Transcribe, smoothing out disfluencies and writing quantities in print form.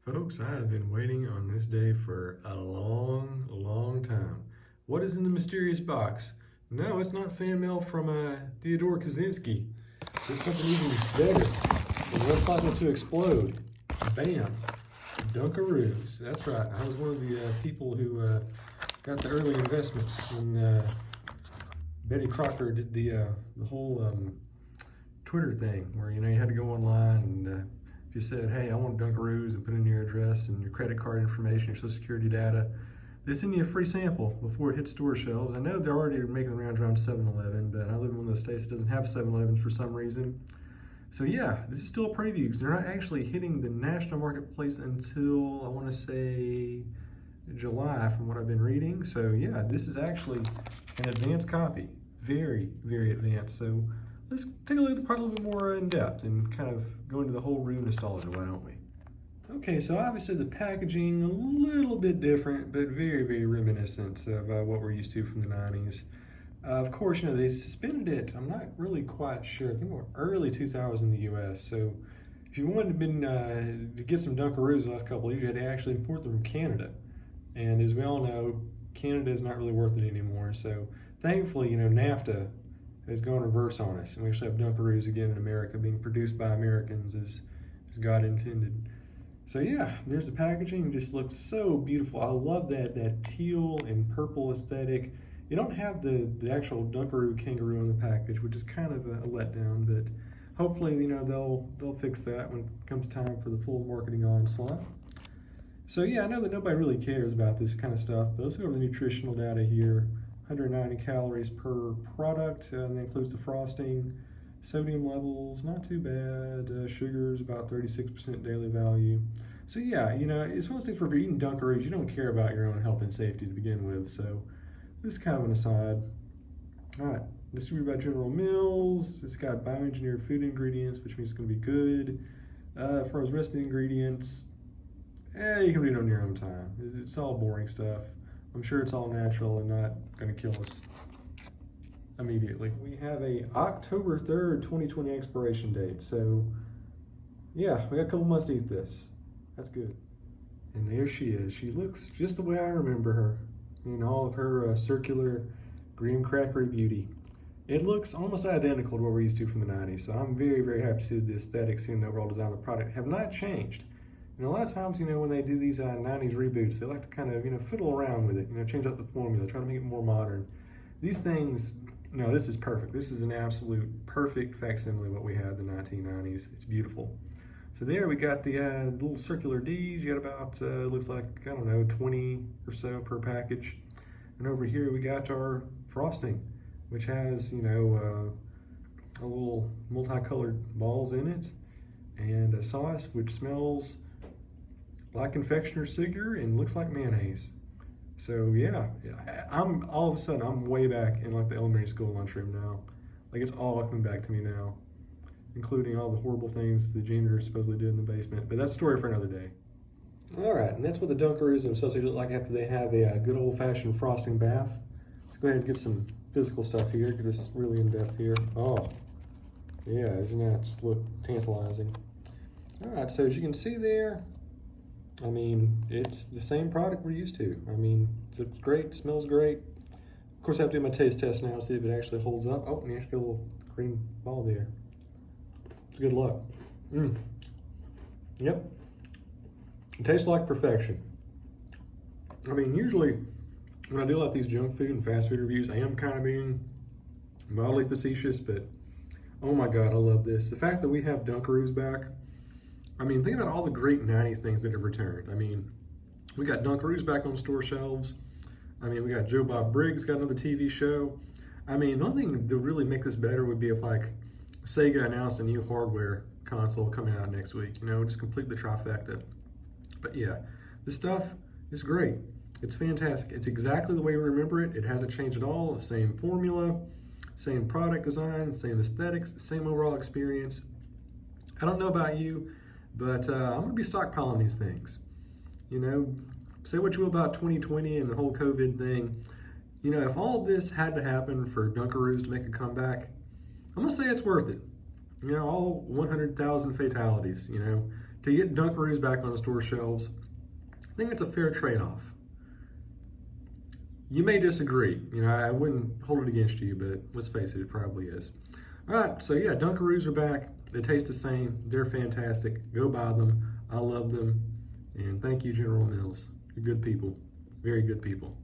Folks, I have been waiting on this day for a long time. What is in the mysterious box? No, it's not fan mail from Theodore Kaczynski. It's something even better and less likely to explode. Bam! Dunkaroos. That's right. I was one of the people who got the early investments when Betty Crocker did the whole Twitter thing where you had to go online and if you said, hey, I want Dunkaroos and put in your address and your credit card information, your social security data, they send you a free sample before it hits store shelves. I know they're already making the rounds around 7-Eleven, but I live in one of those states that doesn't have 7-Elevens for some reason. So yeah, this is still a preview because they're not actually hitting the national marketplace until, I want to say, July from what I've been reading. So yeah, this is actually an advanced copy. Very, very advanced. So let's take a look at the product a little bit more in depth and kind of go into the whole Roos nostalgia, why don't we? Okay, so obviously the packaging a little bit different, but very, very reminiscent of what we're used to from the 90s. Of course, they suspended it, I'm not really quite sure, I think we're early 2000 in the US, so if you wanted to get some Dunkaroos the last couple of years, you had to actually import them from Canada. And as we all know, Canada is not really worth it anymore, so thankfully, NAFTA has gone reverse on us, and we actually have Dunkaroos again in America being produced by Americans as God intended. So yeah, there's the packaging. It just looks so beautiful. I love that teal and purple aesthetic. You don't have the actual Dunkaroo kangaroo on the package, which is kind of a letdown, but hopefully they'll fix that when it comes time for the full marketing onslaught. So yeah, I know that nobody really cares about this kind of stuff, but let's go over the nutritional data here. 190 calories per product, and that includes the frosting. Sodium levels, not too bad. Sugars, about 36% daily value. So yeah, it's one of those things where if you're eating Dunkaroos, you don't care about your own health and safety to begin with, so this is kind of an aside. All right, distributed by General Mills. It's got bioengineered food ingredients, which means it's going to be good. As far as rest of the ingredients, you can read it on your own time. It's all boring stuff. I'm sure it's all natural and not going to kill us immediately. We have a October 3rd, 2020 expiration date. So yeah, we got a couple months to eat this. That's good. And there she is. She looks just the way I remember her in all of her circular green crackery beauty. It looks almost identical to what we're used to from the 90s. So I'm very, very happy to see the aesthetics and the overall design of the product have not changed. And a lot of times, when they do these 90s reboots, they like to kind of, fiddle around with it, change up the formula, try to make it more modern. These things, no, this is perfect. This is an absolute perfect facsimile of what we had in the 1990s. It's beautiful. So there we got the little circular Ds. You got about, looks like, I don't know, 20 or so per package. And over here we got our frosting, which has, a little multicolored balls in it, and a sauce which smells like confectioner's sugar and looks like mayonnaise. So yeah, I'm all of a sudden I'm way back in like the elementary school lunchroom now. Like it's all coming back to me now, including all the horrible things the janitors supposedly did in the basement. But that's a story for another day. All right, and that's what the Dunkaroos themselves look like after they have a good old-fashioned frosting bath. Let's go ahead and get some physical stuff here. Get this really in depth here. Oh, yeah, isn't that look tantalizing? All right, so as you can see there, it's the same product we're used to. It looks great, smells great. Of course, I have to do my taste test now to see if it actually holds up. Oh, and you actually got a little green ball there. It's good luck. Yep. It tastes like perfection. Usually when I do like these junk food and fast food reviews, I am kind of being mildly facetious, but oh my God, I love this. The fact that we have Dunkaroos back, think about all the great 90s things that have returned. We got Dunkaroos back on store shelves. We got Joe Bob Briggs got another TV show. The only thing to really make this better would be if like Sega announced a new hardware console coming out next week, just complete the trifecta. But yeah, this stuff is great. It's fantastic. It's exactly the way we remember it. It hasn't changed at all. Same formula, same product design, same aesthetics, same overall experience. I don't know about you, but I'm gonna be stockpiling these things. Say what you will about 2020 and the whole COVID thing. If all of this had to happen for Dunkaroos to make a comeback, I'm gonna say it's worth it. All 100,000 fatalities, to get Dunkaroos back on the store shelves, I think it's a fair trade-off. You may disagree. You know, I wouldn't hold it against you, but let's face it, it probably is. All right, so yeah, Dunkaroos are back. They taste the same. They're fantastic. Go buy them. I love them. And thank you, General Mills. You're good people. Very good people.